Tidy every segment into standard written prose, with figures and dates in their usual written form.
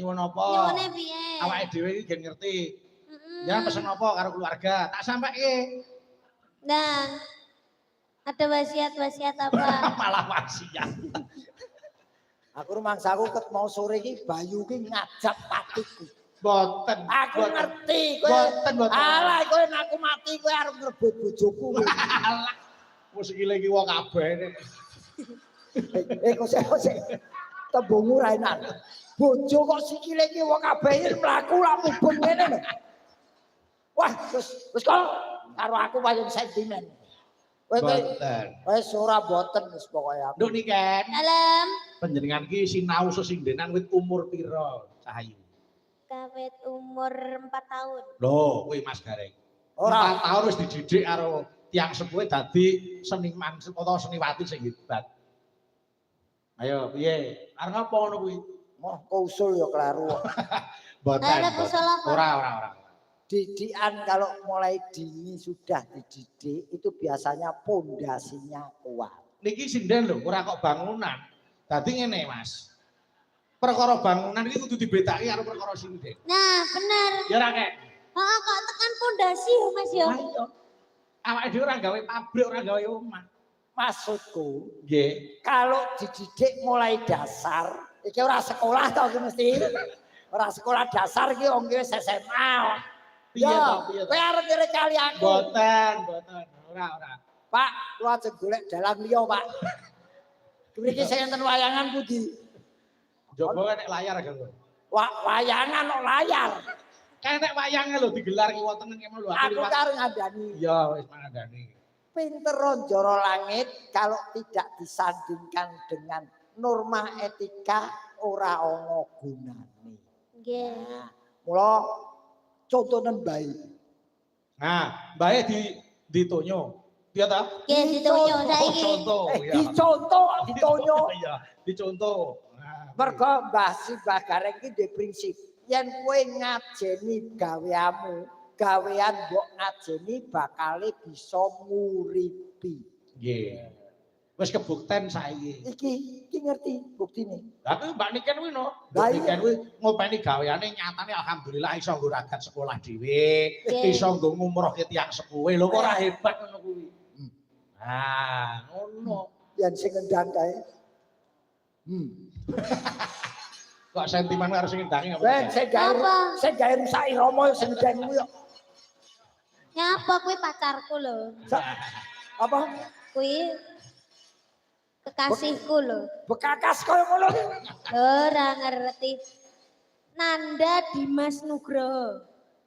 Nyuwun apa? Nyuwune piye? Awake dhewe iki gen ngerti. Ya pesen apa karo keluarga? Tak sampeke. Nah, ada wasiat-wasiat apa? Malah wasiat. Aku rumangsaku ket mau sore iki Bayu ki ngajak patiku. Boten. Aku ngerti kowe. Boten. Alah kowe nek aku mati kowe arep ngrebut bojoku. Alah. Wis iki iki wong kabeh. Kok sik tembung ora enak. Bojo kok sikile iki wong kabeh mlaku lak mubeng ngene lho. Wah, wis kok karo aku wayang sentimen. Wis ora boten wis pokoke aku. Nduk Niken. Dalam Panjenengan ki sinau sesindenan wit umur pira, Cahayu? kawit umur 4 tahun. Lho, kuwi Mas Gareng. Ora 4 tahun wis dididik karo tiyang sepuhe dadi seniman utawa seniwati sing hebat. Ayo, piye? Arep ngapa ngono kuwi? Moh usul ya kleru. Boten. Ada usul apa? Ora. Didikan kalau mulai dini sudah dididik itu biasanya pondasinya kuat. Niki sinden lho, ora kok bangunan. Dadi ngene, Mas. Perkara bangunan iki kudu dibedaki karo perkara sinden. Nah, bener. Ya ora kek. Heeh, kok tekan pondasi ya, Mas ya. Ayo. Awake dhewe ora gawe pabrik, ora gawe omah. Maksudku, Nggih. kalau dididik mulai dasar, iki ora sekolah tau iki mesti. Ora sekolah dasar iki wong wis SMA. Piye Ya, to, piye to? kowe arep nyelek kali aku. Boten. Ora. Pak, lu aja golek dalan liya, Pak. Mriki sing enten wayangan pundi? Jogo nek layar kan lho. Wayangan kok layar. Nek wayange lho digelar ki wonten kene lho Aku liwat. karo ngandani. Ya wis mangandani. Pinter Joro Langit kalau tidak disandingkan dengan norma etika ora ono gunane. Nggih. Nah, mula contohnen bae. Nah, bae ditonyo. Piye ta? Nggih ditunjuk saiki. Contoh ya. Dicontoh, ditonyo. Iya, dicontoh. Nah, Mergo Mbah Gareng iki duwe prinsip, yen kowe ngajeni gawean mbok ngajeni bakale bisa nguripi. nggih. Wis kebukten saiki. Iki ngerti buktine. Lah kuwi Mbak Niken kuwi no. Lah Mbak iya. Niken kuwi ngopeni gaweane nyatane alhamdulillah iso nggo ragat sekolah dhewe, Nggih. iso nggo ngumrohke tiyang sepuhe. Lho kok ora hebat ngono kuwi. Ah, ngono. Yen sing ngendang kae. Kok sentimen karo sing ngendangi apa? Ben Apa? sing gawe rusak irama sing ngendang kuwi kok. Nyapa kuwi pacarku lho. Apa? Kuwi kekasihku lho. Bekakas kaya ngono. Ora ngerti. Nanda Dimas Nugroho.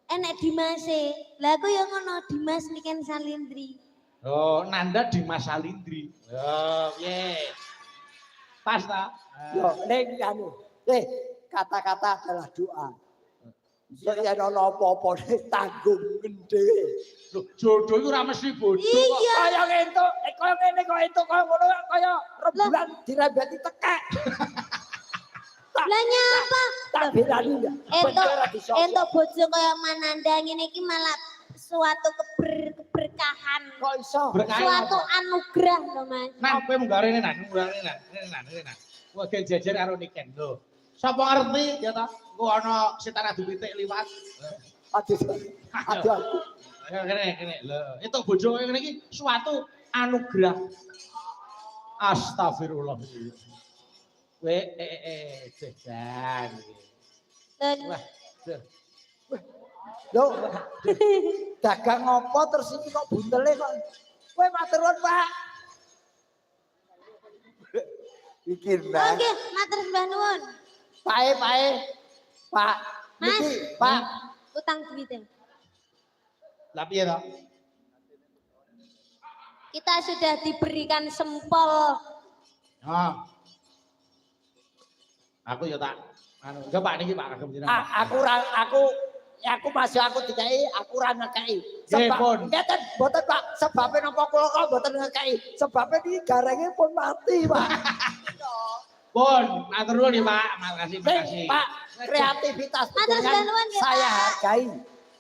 Enek Dimase. Lah aku ya ngono Dimas Niken Salindri. Oh, Nanda Dimas Salindri. Oh, piye? Pas ta? Yo ning anu. Kata-kata adalah doa. Yen ana apa-apa tanggung dhewe. Lho, jodoh iku ora mesti bodho kok. Iya. Kaya entuk, kaya ngene kok entuk kaya ngono kaya rembulan dirembeti tekek. Lah nyapa? Tak belani enggak? Entuk bojo kaya Mananda ngene iki malah suatu keberkahan. Kok iso? Suatu anugerah lho, Mas. Nah, kowe munggah rene nak, rene. Kowe gen jejer karo Niken lho. Sapa ngerti ya ta? Ku ana setan adu pitik liwat. Aduh. Ayo kene. Lho, itu bojo kowe ngene iki suatu anugerah. Astagfirullah. Kowe jejan. Wah, Lho. Dagang apa terus iki kok buntele kok. Kowe matur nuwun, Pak. Pikir, Mbak. Oke, matur sembah nuwun. Pak. Pak. Mas. Niki, Pak. Utang duit. Lah piye to? Kita sudah diberikan sempol. Ah. Aku ya tak anu, enggak Pak niki Pak kagem jenengan. Aku masih aku dikai, aku ora ngekei. Nggih, pun. Ngeten, mboten Pak, sebabe napa kula kok mboten ngekei. Sebabe iki garenge pun mati, Pak. Pun, matur nuwun ya Pak, makasih. Pak, kreativitas Matur dengan nuwun ya, saya Pak. hargai.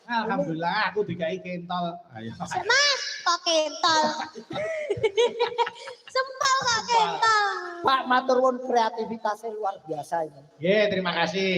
Alhamdulillah aku dikai kentol. Ayo. Mas, kok kentol. Sempal kok kentol. Pak matur nuwun kreativitasnya luar biasa ini. Nggih, terima kasih.